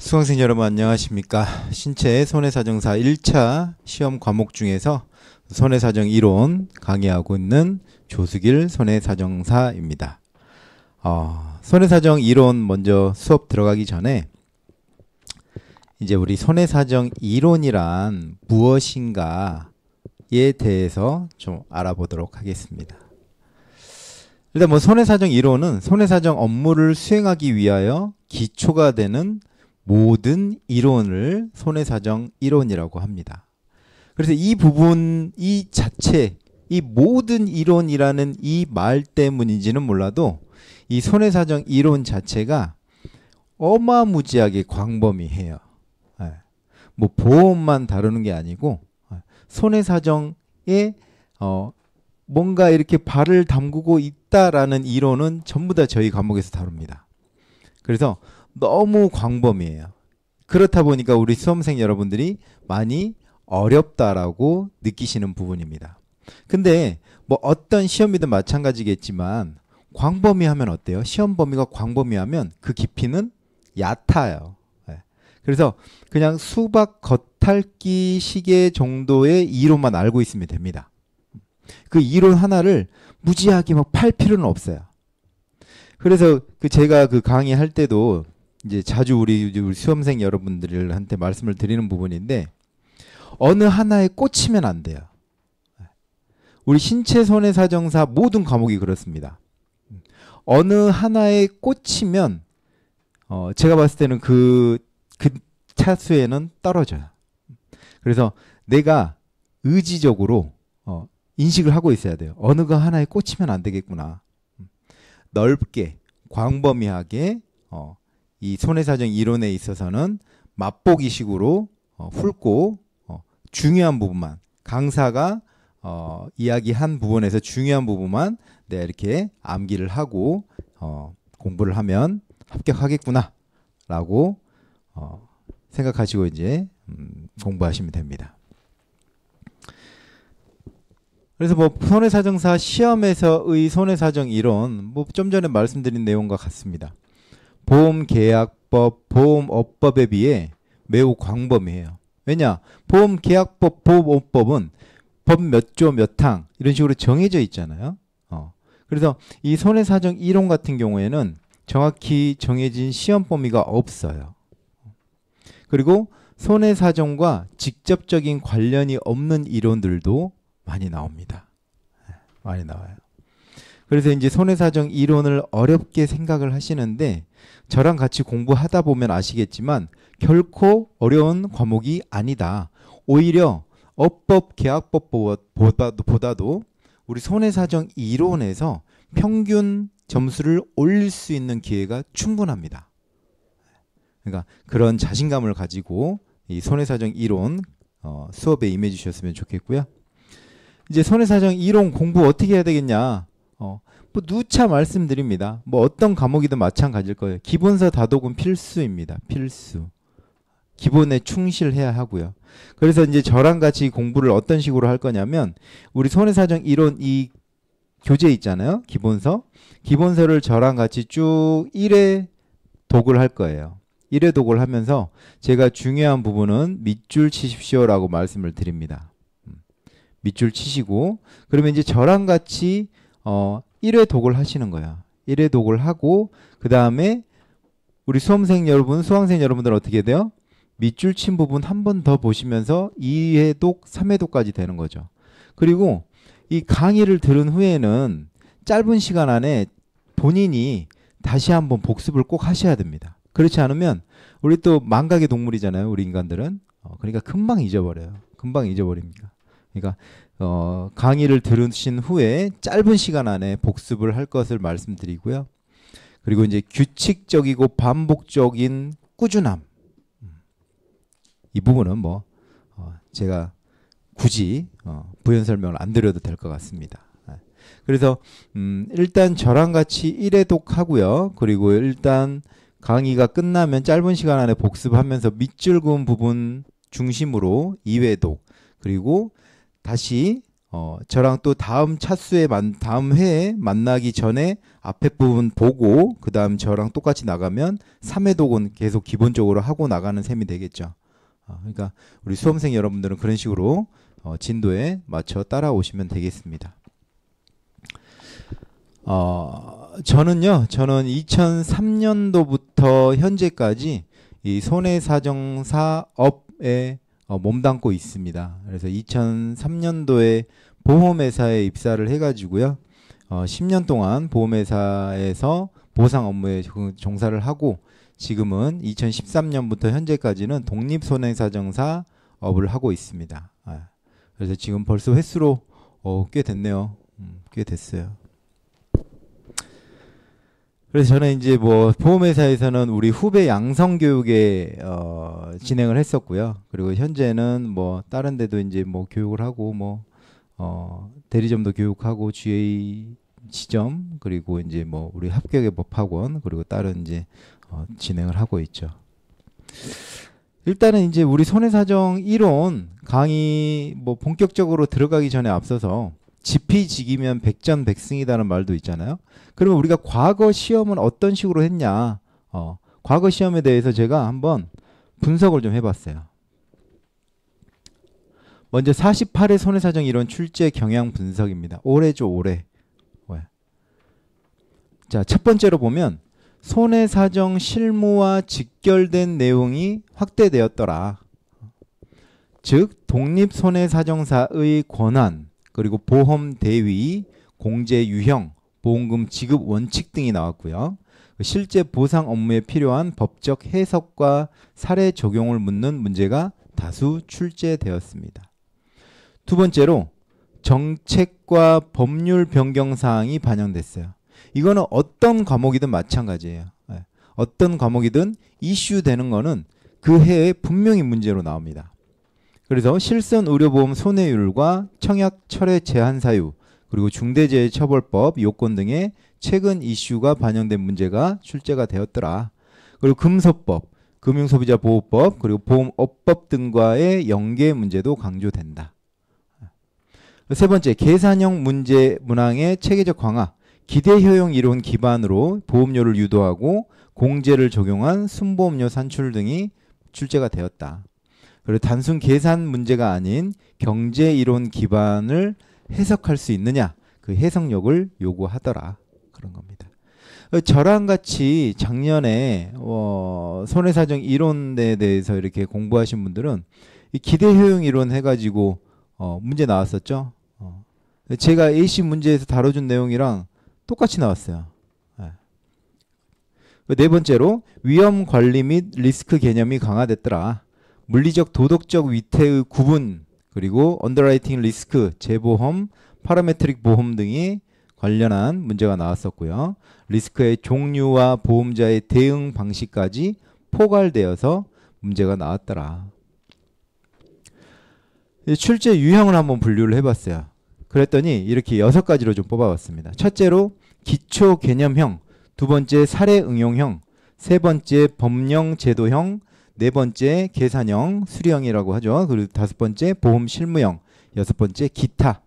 수강생 여러분 안녕하십니까. 신체 손해사정사 1차 시험 과목 중에서 손해사정 이론 강의하고 있는 조수길 손해사정사입니다. 손해사정 이론 먼저 수업 들어가기 전에 이제 우리 손해사정 이론이란 무엇인가에 대해서 좀 알아보도록 하겠습니다. 일단 뭐 손해사정 이론은 손해사정 업무를 수행하기 위하여 기초가 되는 모든 이론을 손해사정 이론이라고 합니다. 그래서 이 부분, 이 자체, 이 모든 이론이라는 이 말 때문인지는 몰라도 이 손해사정 이론 자체가 어마무지하게 광범위해요. 뭐 보험만 다루는 게 아니고 손해사정에 뭔가 이렇게 발을 담그고 있다라는 이론은 전부 다 저희 과목에서 다룹니다. 그래서 너무 광범위해요. 그렇다 보니까 우리 수험생 여러분들이 많이 어렵다라고 느끼시는 부분입니다. 근데 뭐 어떤 시험이든 마찬가지겠지만 광범위하면 어때요? 시험 범위가 광범위하면 그 깊이는 얕아요. 그래서 그냥 수박 겉핥기 시계 정도의 이론만 알고 있으면 됩니다. 그 이론 하나를 무지하게 막 팔 필요는 없어요. 그래서 제가 그 강의할 때도 이제 자주 우리 수험생 여러분들한테 말씀을 드리는 부분인데 어느 하나에 꽂히면 안 돼요. 우리 신체 손해사정사 모든 과목이 그렇습니다. 어느 하나에 꽂히면 제가 봤을 때는 그 차수에는 떨어져요. 그래서 내가 의지적으로 인식을 하고 있어야 돼요. 어느 거 하나에 꽂히면 안 되겠구나. 넓게 광범위하게 이 손해사정 이론에 있어서는 맛보기식으로 훑고 중요한 부분만 강사가 이야기한 부분에서 중요한 부분만 내가 이렇게 암기를 하고 공부를 하면 합격하겠구나 라고 생각하시고 이제 공부하시면 됩니다. 그래서 뭐 손해사정사 시험에서의 손해사정 이론 뭐 좀 전에 말씀드린 내용과 같습니다. 보험계약법, 보험업법에 비해 매우 광범위해요. 왜냐? 보험계약법, 보험업법은 법 몇 조 몇 항 이런 식으로 정해져 있잖아요. 그래서 이 손해사정 이론 같은 경우에는 정확히 정해진 시험 범위가 없어요. 그리고 손해사정과 직접적인 관련이 없는 이론들도 많이 나옵니다. 많이 나와요. 그래서 이제 손해사정 이론을 어렵게 생각을 하시는데 저랑 같이 공부하다 보면 아시겠지만 결코 어려운 과목이 아니다. 오히려 업법, 계약법보다도 우리 손해사정 이론에서 평균 점수를 올릴 수 있는 기회가 충분합니다. 그러니까 그런 자신감을 가지고 이 손해사정 이론 수업에 임해 주셨으면 좋겠고요. 이제 손해사정 이론 공부 어떻게 해야 되겠냐? 뭐 누차 말씀드립니다. 뭐 어떤 과목이든 마찬가지일 거예요. 기본서 다독은 필수입니다. 필수. 기본에 충실해야 하고요. 그래서 이제 저랑 같이 공부를 어떤 식으로 할 거냐면 우리 손해사정 이론 이 교재 있잖아요. 기본서. 기본서를 저랑 같이 쭉 1회 독을 할 거예요. 1회 독을 하면서 제가 중요한 부분은 밑줄 치십시오라고 말씀을 드립니다. 밑줄 치시고 그러면 이제 저랑 같이 1회 독을 하시는 거야. 1회 독을 하고 그 다음에 우리 수험생 여러분, 수강생 여러분들은 어떻게 돼요? 밑줄 친 부분 한 번 더 보시면서 2회 독, 3회 독까지 되는 거죠. 그리고 이 강의를 들은 후에는 짧은 시간 안에 본인이 다시 한번 복습을 꼭 하셔야 됩니다. 그렇지 않으면 우리 또 망각의 동물이잖아요. 우리 인간들은. 그러니까 금방 잊어버려요. 금방 잊어버립니다. 그러니까 강의를 들으신 후에 짧은 시간 안에 복습을 할 것을 말씀드리고요. 그리고 이제 규칙적이고 반복적인 꾸준함. 이 부분은 뭐 제가 굳이 부연 설명을 안 드려도 될 것 같습니다. 그래서 일단 저랑 같이 1회 독하고요. 그리고 일단 강의가 끝나면 짧은 시간 안에 복습하면서 밑줄 그은 부분 중심으로 2회 독 그리고 다시 저랑 또 다음 차수에 다음 회에 만나기 전에 앞에 부분 보고 그 다음 저랑 똑같이 나가면 3회 독은 계속 기본적으로 하고 나가는 셈이 되겠죠. 그러니까 우리 수험생 여러분들은 그런 식으로 진도에 맞춰 따라오시면 되겠습니다. 저는 2003년도부터 현재까지 이 손해사정사업에 몸담고 있습니다. 그래서 2003년도에 보험회사에 입사를 해가지고요. 10년 동안 보험회사에서 보상 업무에 종사를 하고 지금은 2013년부터 현재까지는 독립손해사정사업을 하고 있습니다. 그래서 지금 벌써 횟수로 꽤 됐네요. 꽤 됐어요. 그래서 저는 이제 뭐 보험회사에서는 우리 후배 양성 교육에 진행을 했었고요. 그리고 현재는 뭐 다른 데도 이제 뭐 교육을 하고 뭐 대리점도 교육하고 GA 지점 그리고 이제 뭐 우리 합격의 법학원 그리고 다른 이제 진행을 하고 있죠. 일단은 이제 우리 손해사정 이론 강의 뭐 본격적으로 들어가기 전에 앞서서 지피지기면 백전백승이라는 말도 있잖아요. 그러면 우리가 과거 시험은 어떤 식으로 했냐? 과거 시험에 대해서 제가 한번 분석을 좀 해봤어요. 먼저 48회 손해사정 이론 출제 경향 분석입니다. 올해죠, 올해. 자, 첫 번째로 보면 손해사정 실무와 직결된 내용이 확대되었더라. 즉 독립손해사정사의 권한 그리고 보험 대위, 공제 유형, 보험금 지급 원칙 등이 나왔고요. 실제 보상 업무에 필요한 법적 해석과 사례 적용을 묻는 문제가 다수 출제되었습니다. 두 번째로 정책과 법률 변경 사항이 반영됐어요. 이거는 어떤 과목이든 마찬가지예요. 어떤 과목이든 이슈되는 거는 그 해에 분명히 문제로 나옵니다. 그래서 실손의료보험 손해율과 청약 철회 제한 사유 그리고 중대재해처벌법 요건 등의 최근 이슈가 반영된 문제가 출제가 되었더라. 그리고 금소법, 금융소비자보호법 그리고 보험업법 등과의 연계 문제도 강조된다. 세 번째, 계산형 문제 문항의 체계적 강화, 기대효용 이론 기반으로 보험료를 유도하고 공제를 적용한 순보험료 산출 등이 출제가 되었다. 그리고 단순 계산 문제가 아닌 경제 이론 기반을 해석할 수 있느냐, 그 해석력을 요구하더라. 그런 겁니다. 저랑 같이 작년에 손해사정 이론에 대해서 이렇게 공부하신 분들은 이 기대효용 이론 해가지고 문제 나왔었죠. 제가 AC 문제에서 다뤄준 내용이랑 똑같이 나왔어요. 네 번째로 위험 관리 및 리스크 개념이 강화됐더라. 물리적 도덕적 위태의 구분 그리고 언더라이팅 리스크, 재보험, 파라메트릭 보험 등이 관련한 문제가 나왔었고요. 리스크의 종류와 보험자의 대응 방식까지 포괄되어서 문제가 나왔더라. 출제 유형을 한번 분류를 해봤어요. 그랬더니 이렇게 6가지로 좀 뽑아봤습니다. 첫째로 기초 개념형, 두 번째 사례 응용형, 세 번째 법령 제도형, 네 번째 계산형, 수리형이라고 하죠. 그리고 다섯 번째 보험 실무형, 여섯 번째 기타.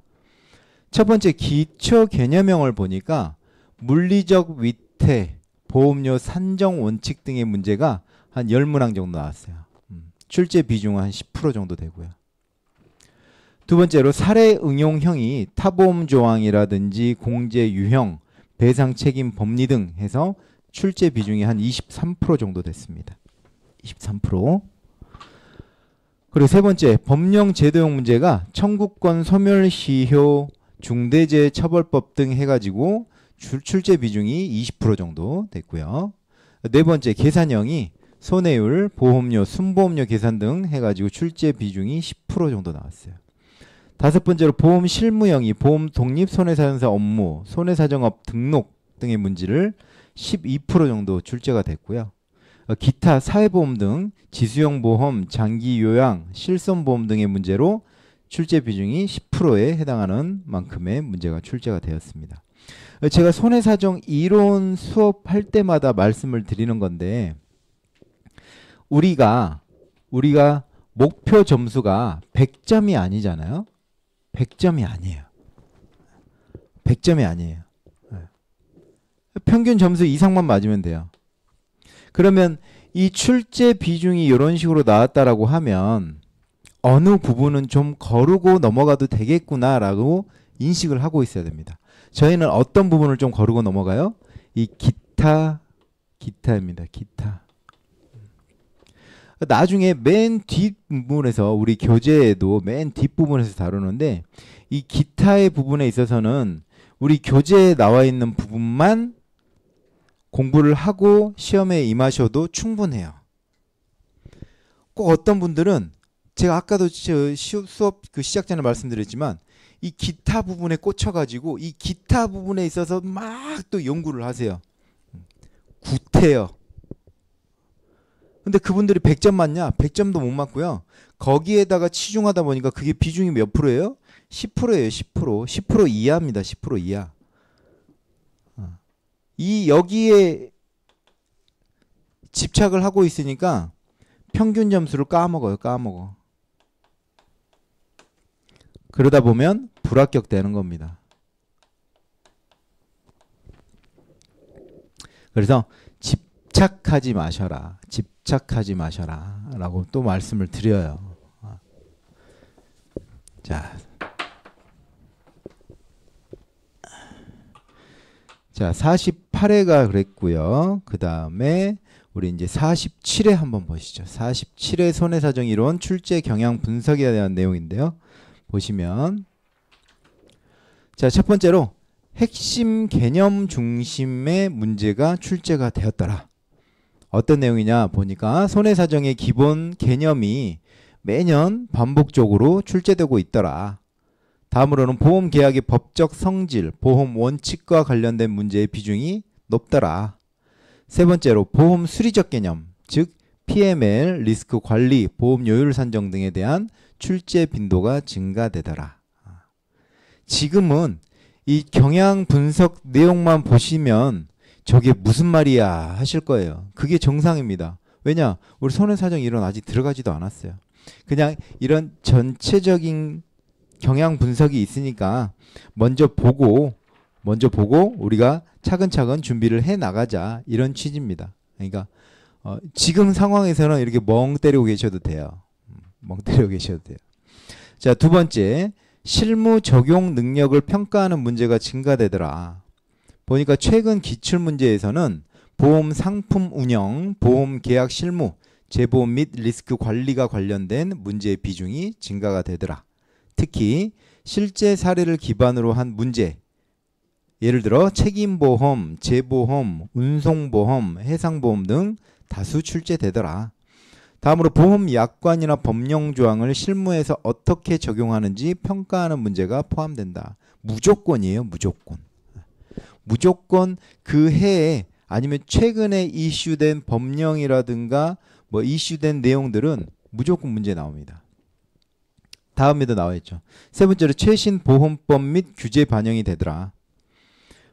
첫 번째 기초 개념형을 보니까 물리적 위태, 보험료 산정 원칙 등의 문제가 한 10문항 정도 나왔어요. 출제 비중은 한 10% 정도 되고요. 두 번째로 사례 응용형이 타보험 조항이라든지 공제 유형, 배상 책임 법리 등 해서 출제 비중이 한 23% 정도 됐습니다. 23%. 그리고 세 번째 법령 제도형 문제가 청구권 소멸시효, 중대재해처벌법 등 해가지고 출제 비중이 20% 정도 됐고요. 네 번째 계산형이 손해율, 보험료, 순보험료 계산 등 해가지고 출제 비중이 10% 정도 나왔어요. 다섯 번째로 보험 실무형이 보험 독립 손해사정사 업무, 손해사정업 등록 등의 문제를 12% 정도 출제가 됐고요. 기타 사회보험 등 지수형 보험, 장기 요양, 실손보험 등의 문제로 출제 비중이 10%에 해당하는 만큼의 문제가 출제가 되었습니다. 제가 손해사정 이론 수업할 때마다 말씀을 드리는 건데 우리가 목표 점수가 100점이 아니잖아요. 100점이 아니에요. 100점이 아니에요. 평균 점수 이상만 맞으면 돼요. 그러면 이 출제 비중이 이런 식으로 나왔다라고 하면 어느 부분은 좀 거르고 넘어가도 되겠구나라고 인식을 하고 있어야 됩니다. 저희는 어떤 부분을 좀 거르고 넘어가요? 이 기타입니다. 기타. 나중에 맨 뒷부분에서 우리 교재에도 맨 뒷부분에서 다루는데 이 기타의 부분에 있어서는 우리 교재에 나와 있는 부분만 공부를 하고 시험에 임하셔도 충분해요. 꼭 어떤 분들은 제가 아까도 수업 그 시작 전에 말씀드렸지만 이 기타 부분에 꽂혀가지고 이 기타 부분에 있어서 막 또 연구를 하세요. 구태여. 근데 그분들이 100점 맞냐? 100점도 못 맞고요. 거기에다가 치중하다 보니까 그게 비중이 몇 프로예요? 10%예요. 10%. 10% 이하입니다. 10% 이하. 이 여기에 집착을 하고 있으니까 평균 점수를 까먹어요. 까먹어. 그러다 보면 불합격되는 겁니다. 그래서 집착하지 마셔라. 집착하지 마셔라. 라고 또 말씀을 드려요. 자, 48회가 그랬고요. 그 다음에 우리 이제 47회 한번 보시죠. 47회 손해사정 이론 출제 경향 분석에 대한 내용인데요. 보시면 자, 첫 번째로 핵심 개념 중심의 문제가 출제가 되었더라. 어떤 내용이냐 보니까 손해사정의 기본 개념이 매년 반복적으로 출제되고 있더라. 다음으로는 보험계약의 법적 성질, 보험 원칙과 관련된 문제의 비중이 높더라. 세 번째로 보험 수리적 개념, 즉 PML, 리스크 관리, 보험 요율 산정 등에 대한 출제 빈도가 증가되더라. 지금은 이 경향 분석 내용만 보시면 저게 무슨 말이야 하실 거예요. 그게 정상입니다. 왜냐? 우리 손해사정 이론 아직 들어가지도 않았어요. 그냥 이런 전체적인 경향 분석이 있으니까 먼저 보고 우리가 차근차근 준비를 해 나가자 이런 취지입니다. 그러니까 지금 상황에서는 이렇게 멍 때리고 계셔도 돼요. 멍 때리고 계셔도 돼요. 자, 두 번째, 실무 적용 능력을 평가하는 문제가 증가되더라. 보니까 최근 기출문제에서는 보험 상품 운영, 보험 계약 실무, 재보험 및 리스크 관리가 관련된 문제의 비중이 증가가 되더라. 특히 실제 사례를 기반으로 한 문제, 예를 들어 책임보험, 재보험, 운송보험, 해상보험 등 다수 출제되더라. 다음으로 보험 약관이나 법령 조항을 실무에서 어떻게 적용하는지 평가하는 문제가 포함된다. 무조건이에요. 무조건. 무조건 그 해에 아니면 최근에 이슈된 법령이라든가 뭐 이슈된 내용들은 무조건 문제 나옵니다. 다음에도 나와 있죠. 세 번째로 최신 보험법 및 규제 반영이 되더라.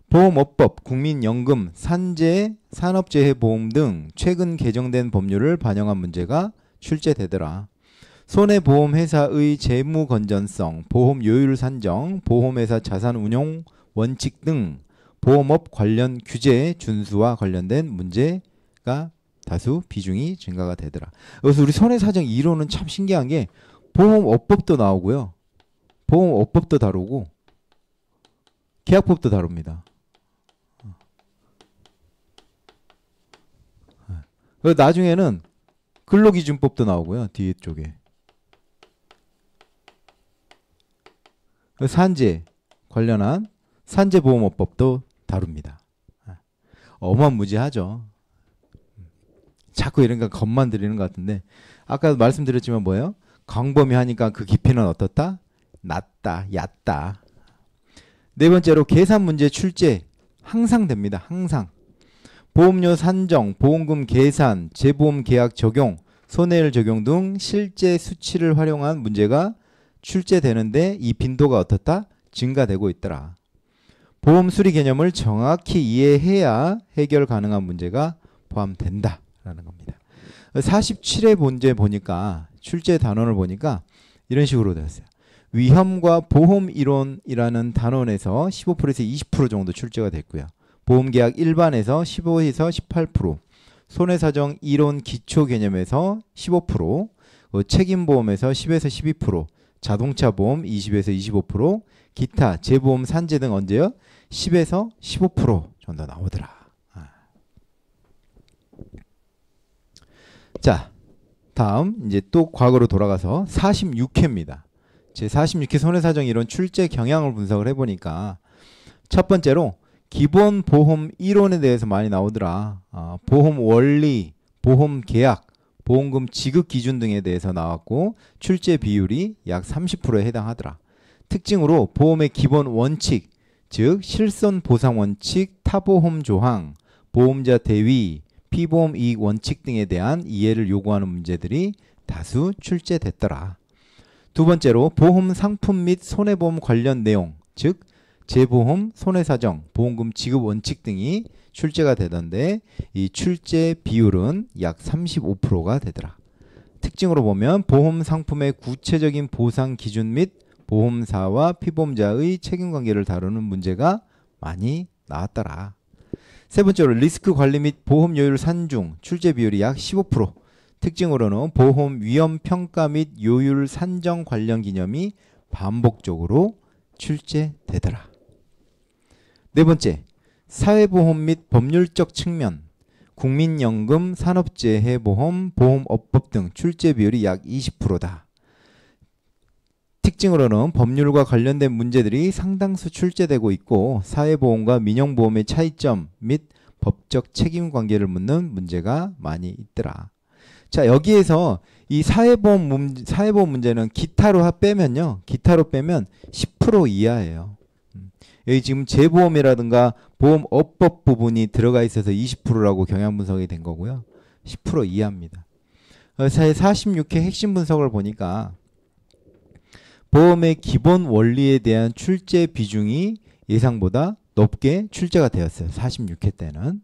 보험업법, 국민연금, 산재, 산업재해보험 등 최근 개정된 법률을 반영한 문제가 출제되더라. 손해보험회사의 재무 건전성, 보험 요율 산정, 보험회사 자산 운용 원칙 등 보험업 관련 규제 준수와 관련된 문제가 다수 비중이 증가가 되더라. 그래서 우리 손해사정 이론은 참 신기한 게 보험업법도 나오고요. 보험업법도 다루고 계약법도 다룹니다. 나중에는 근로기준법도 나오고요. 뒤에 쪽에. 산재 관련한 산재보험업법도 다룹니다. 어마무지하죠. 자꾸 이런 거 겁만 들이는 것 같은데 아까도 말씀드렸지만 뭐예요? 광범위하니까 그 깊이는 어떻다? 낮다, 얕다. 네 번째로 계산 문제 출제 항상 됩니다. 항상. 보험료 산정, 보험금 계산, 재보험 계약 적용, 손해율 적용 등 실제 수치를 활용한 문제가 출제되는데 이 빈도가 어떻다? 증가되고 있더라. 보험 수리 개념을 정확히 이해해야 해결 가능한 문제가 포함된다라는 겁니다. 47회 문제 보니까 출제 단원을 보니까 이런 식으로 되었어요. 위험과 보험 이론이라는 단원에서 15%에서 20% 정도 출제가 됐고요. 보험계약 일반에서 15에서 18%, 손해사정 이론 기초 개념에서 15%, 책임보험에서 10에서 12%, 자동차 보험 20에서 25%, 기타 재보험 산재 등 언제요? 10에서 15% 정도 나오더라. 자, 다음 이제 또 과거로 돌아가서 46회입니다. 제 46회 손해사정 이론 출제 경향을 분석을 해보니까 첫 번째로 기본 보험 이론에 대해서 많이 나오더라. 보험 원리, 보험 계약, 보험금 지급 기준 등에 대해서 나왔고 출제 비율이 약 30%에 해당하더라. 특징으로 보험의 기본 원칙, 즉 실손 보상 원칙, 타보험 조항, 보험자 대위, 피보험 이익 원칙 등에 대한 이해를 요구하는 문제들이 다수 출제됐더라. 두 번째로 보험 상품 및 손해보험 관련 내용, 즉 재보험, 손해사정, 보험금 지급 원칙 등이 출제가 되던데 이 출제 비율은 약 35%가 되더라. 특징으로 보면 보험 상품의 구체적인 보상 기준 및 보험사와 피보험자의 책임관계를 다루는 문제가 많이 나왔더라. 세 번째로 리스크 관리 및 보험 요율 산중, 출제 비율이 약 15%. 특징으로는 보험 위험 평가 및 요율 산정 관련 개념이 반복적으로 출제되더라. 네 번째, 사회보험 및 법률적 측면, 국민연금, 산업재해보험, 보험업법 등 출제 비율이 약 20%다. 특징으로는 법률과 관련된 문제들이 상당수 출제되고 있고 사회보험과 민영보험의 차이점 및 법적 책임관계를 묻는 문제가 많이 있더라. 자, 여기에서 이 사회보험 문제는 기타로 빼면요. 기타로 빼면 10% 이하예요. 여기 지금 재보험이라든가 보험업법 부분이 들어가 있어서 20%라고 경향 분석이 된 거고요. 10% 이하입니다. 46회 핵심 분석을 보니까 보험의 기본 원리에 대한 출제 비중이 예상보다 높게 출제가 되었어요. 46회 때는.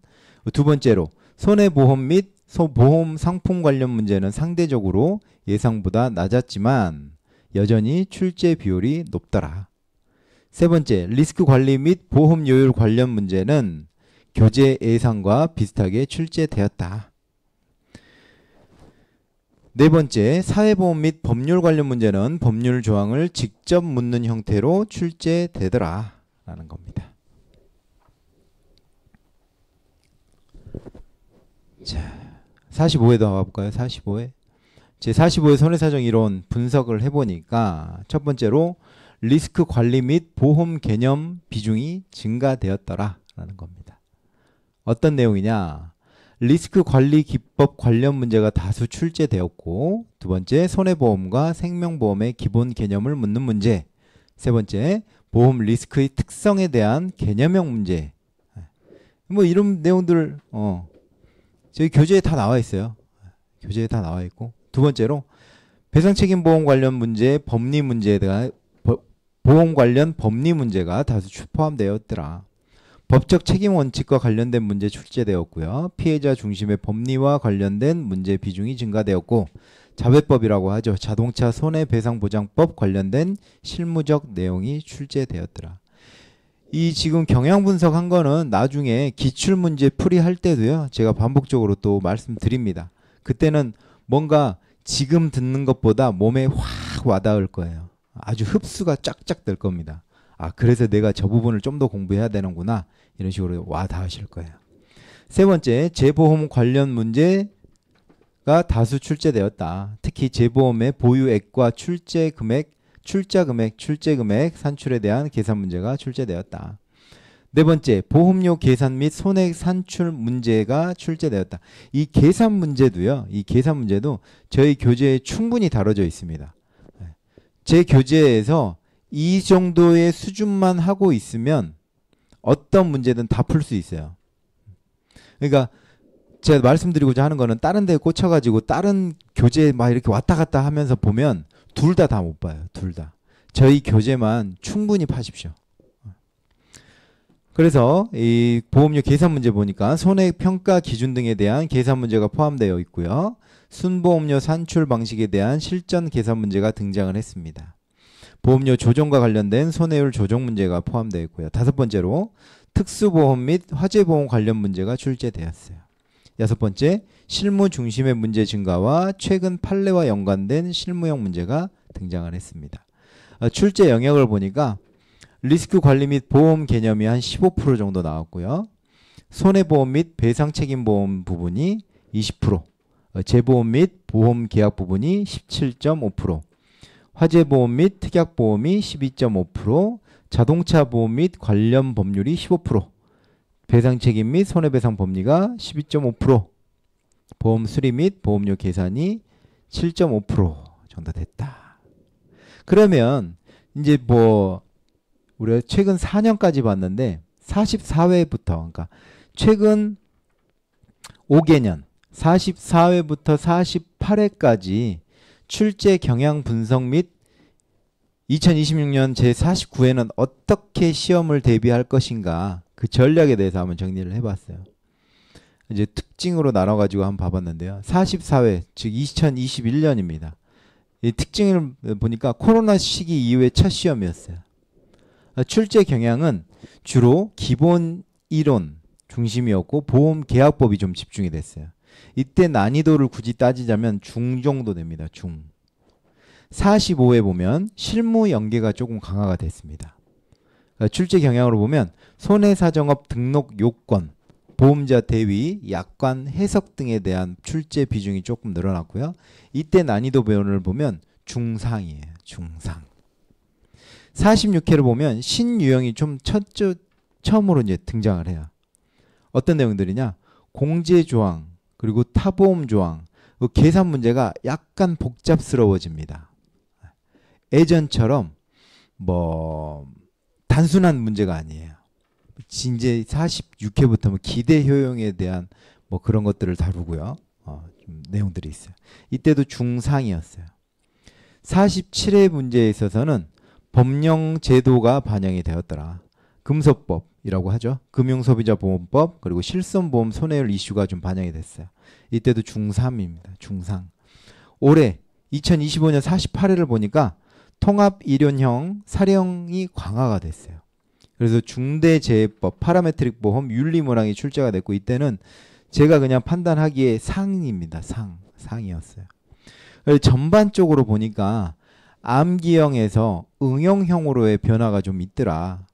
두 번째로 손해보험 및 보험 상품 관련 문제는 상대적으로 예상보다 낮았지만 여전히 출제 비율이 높더라. 세 번째, 리스크 관리 및 보험 요율 관련 문제는 교재 예상과 비슷하게 출제되었다. 네 번째, 사회보험 및 법률 관련 문제는 법률 조항을 직접 묻는 형태로 출제되더라 라는 겁니다. 자, 45회 더 가볼까요? 45회. 제 45회 손해사정 이론 분석을 해보니까 첫 번째로 리스크 관리 및 보험 개념 비중이 증가되었더라 라는 겁니다. 어떤 내용이냐? 리스크 관리 기법 관련 문제가 다수 출제되었고 두 번째, 손해보험과 생명보험의 기본 개념을 묻는 문제. 세 번째, 보험 리스크의 특성에 대한 개념형 문제. 뭐 이런 내용들 저희 교재에 다 나와 있어요. 교재에 다 나와 있고 두 번째로 배상책임보험 관련 문제, 법리 문제에 대한 보험 관련 법리 문제가 다수 포함되어 있더라. 법적 책임 원칙과 관련된 문제 출제되었고요. 피해자 중심의 법리와 관련된 문제 비중이 증가되었고 자배법이라고 하죠. 자동차 손해배상보장법 관련된 실무적 내용이 출제되었더라. 이 지금 경향 분석한 거는 나중에 기출문제 풀이할 때도요. 제가 반복적으로 또 말씀드립니다. 그때는 뭔가 지금 듣는 것보다 몸에 확 와닿을 거예요. 아주 흡수가 쫙쫙 될 겁니다. 아, 그래서 내가 저 부분을 좀 더 공부해야 되는구나. 이런 식으로 와닿으실 거예요. 세 번째, 재보험 관련 문제가 다수 출제되었다. 특히 재보험의 보유액과 출자 금액, 산출에 대한 계산 문제가 출제되었다. 네 번째, 보험료 계산 및 손해 산출 문제가 출제되었다. 이 계산 문제도요. 이 계산 문제도 저희 교재에 충분히 다뤄져 있습니다. 제 교재에서 이 정도의 수준만 하고 있으면 어떤 문제든 다 풀 수 있어요. 그러니까 제가 말씀드리고자 하는 거는 다른 데에 꽂혀가지고 다른 교재에 막 이렇게 왔다 갔다 하면서 보면 둘 다 못 봐요. 둘 다. 저희 교재만 충분히 파십시오. 그래서 이 보험료 계산 문제 보니까 손해평가 기준 등에 대한 계산 문제가 포함되어 있고요. 순보험료 산출 방식에 대한 실전 계산 문제가 등장을 했습니다. 보험료 조정과 관련된 손해율 조정 문제가 포함되어 있고요. 다섯 번째로 특수보험 및 화재보험 관련 문제가 출제되었어요. 여섯 번째, 실무 중심의 문제 증가와 최근 판례와 연관된 실무형 문제가 등장을 했습니다. 출제 영역을 보니까 리스크 관리 및 보험 개념이 한 15% 정도 나왔고요. 손해보험 및 배상책임보험 부분이 20%, 재보험 및 보험 계약 부분이 17.5%, 화재보험 및 특약보험이 12.5%, 자동차 보험 및 관련 법률이 15%, 배상책임 및 손해배상 법리가 12.5%, 보험 수리 및 보험료 계산이 7.5% 정도 됐다. 그러면 이제 뭐 우리가 최근 4년까지 봤는데 44회부터 그러니까 최근 5개년 44회부터 48회까지 출제 경향 분석 및 2026년 제49회는 어떻게 시험을 대비할 것인가 그 전략에 대해서 한번 정리를 해봤어요. 이제 특징으로 나눠가지고 한번 봐봤는데요. 44회 즉 2021년입니다. 이 특징을 보니까 코로나 시기 이후의 첫 시험이었어요. 출제 경향은 주로 기본 이론 중심이었고 보험 계약법이 좀 집중이 됐어요. 이때 난이도를 굳이 따지자면 중 정도 됩니다. 중. 45회 보면 실무 연계가 조금 강화가 됐습니다. 출제 경향으로 보면 손해사정업 등록 요건, 보험자 대위, 약관 해석 등에 대한 출제 비중이 조금 늘어났고요. 이때 난이도 배분을 보면 중상이에요. 중상. 46회를 보면 신유형이 좀 처음으로 이제 등장을 해요. 어떤 내용들이냐? 공제조항, 그리고 타보험 조항, 그 계산 문제가 약간 복잡스러워집니다. 예전처럼 뭐 단순한 문제가 아니에요. 이제 46회부터 뭐 기대 효용에 대한 뭐 그런 것들을 다루고요. 좀 내용들이 있어요. 이때도 중상이었어요. 47회 문제에 있어서는 법령 제도가 반영이 되었더라. 금소법이라고 하죠. 금융소비자보험법 그리고 실손보험 손해율 이슈가 좀 반영이 됐어요. 이때도 중3입니다. 중상. 올해 2025년 48회를 보니까 통합일련형 사령이 강화가 됐어요. 그래서 중대재해법, 파라메트릭 보험, 윤리문항이 출제가 됐고 이때는 제가 그냥 판단하기에 상입니다. 상이었어요. 전반적으로 보니까 암기형에서 응용형으로의 변화가 좀 있더라.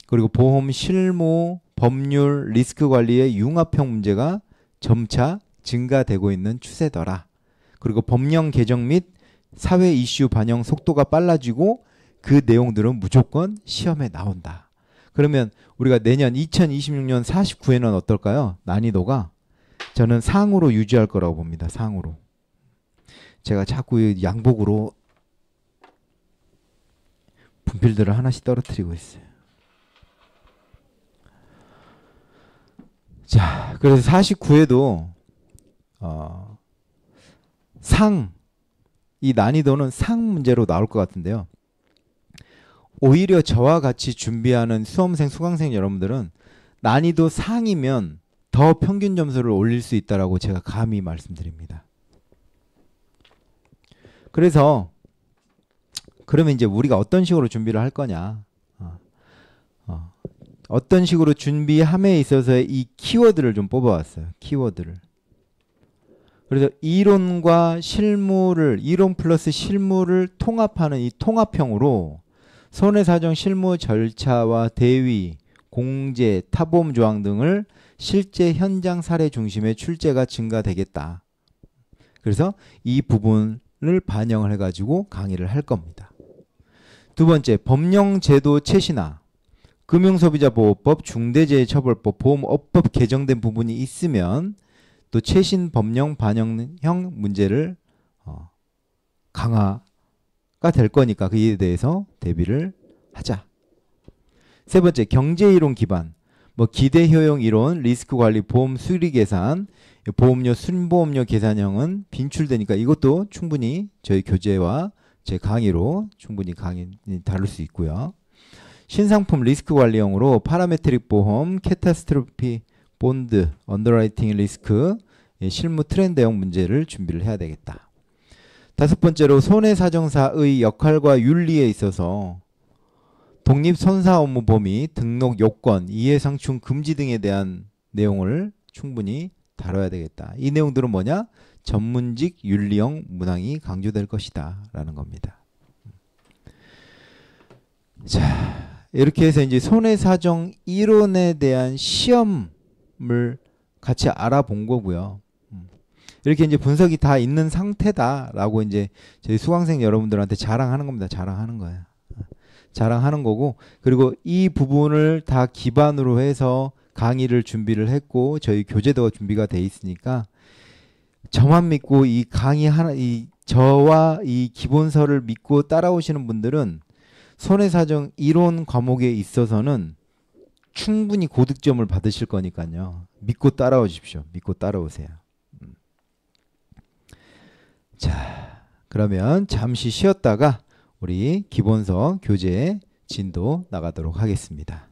그리고 보험 실무, 법률, 리스크 관리의 융합형 문제가 점차 증가되고 있는 추세더라. 그리고 법령 개정 및 사회 이슈 반영 속도가 빨라지고 그 내용들은 무조건 시험에 나온다. 그러면 우리가 내년 2026년 49회는 어떨까요? 난이도가 저는 상으로 유지할 거라고 봅니다. 상으로. 제가 자꾸 양복으로 분필들을 하나씩 떨어뜨리고 있어요. 자, 그래서 49회도 이 난이도는 상 문제로 나올 것 같은데요. 오히려 저와 같이 준비하는 수험생, 수강생 여러분들은 난이도 상이면 더 평균 점수를 올릴 수 있다라고 제가 감히 말씀드립니다. 그래서 그러면 이제 우리가 어떤 식으로 준비를 할 거냐? 어떤 식으로 준비함에 있어서의 이 키워드를 좀 뽑아왔어요. 키워드를. 그래서 이론과 실무를, 이론 플러스 실무를 통합하는 이 통합형으로 손해사정 실무 절차와 대위, 공제, 타보험 조항 등을 실제 현장 사례 중심의 출제가 증가되겠다. 그래서 이 부분을 반영을 해가지고 강의를 할 겁니다. 두 번째, 법령제도 최신화. 금융소비자보호법, 중대재해처벌법, 보험업법 개정된 부분이 있으면 또 최신 법령 반영형 문제를 강화가 될 거니까 그에 대해서 대비를 하자. 세 번째, 경제이론 기반. 뭐 기대효용 이론, 리스크 관리, 보험 수리 계산, 보험료, 순보험료 계산형은 빈출되니까 이것도 충분히 저희 교재와 제 강의로 충분히 다룰 수 있고요. 신상품 리스크 관리형으로 파라메트릭 보험, 캐타스트로피 본드, 언더라이팅 리스크, 실무 트렌드형 문제를 준비를 해야 되겠다. 다섯 번째로 손해사정사의 역할과 윤리에 있어서 독립선사 업무 범위, 등록 요건, 이해상충 금지 등에 대한 내용을 충분히 다뤄야 되겠다. 이 내용들은 뭐냐? 전문직 윤리형 문항이 강조될 것이다 라는 겁니다. 자, 이렇게 해서 이제 손해사정 이론에 대한 시험을 같이 알아본 거고요. 이렇게 이제 분석이 다 있는 상태다라고 이제 저희 수강생 여러분들한테 자랑하는 겁니다. 자랑하는 거예요. 자랑하는 거고, 그리고 이 부분을 다 기반으로 해서 강의를 준비를 했고 저희 교재도가 준비가 돼 있으니까 저만 믿고 이 강의 하나, 이 저와 이 기본서를 믿고 따라오시는 분들은 손해사정 이론 과목에 있어서는 충분히 고득점을 받으실 거니까요. 믿고 따라오십시오. 믿고 따라오세요. 자, 그러면 잠시 쉬었다가 우리 기본서 교재 진도 나가도록 하겠습니다.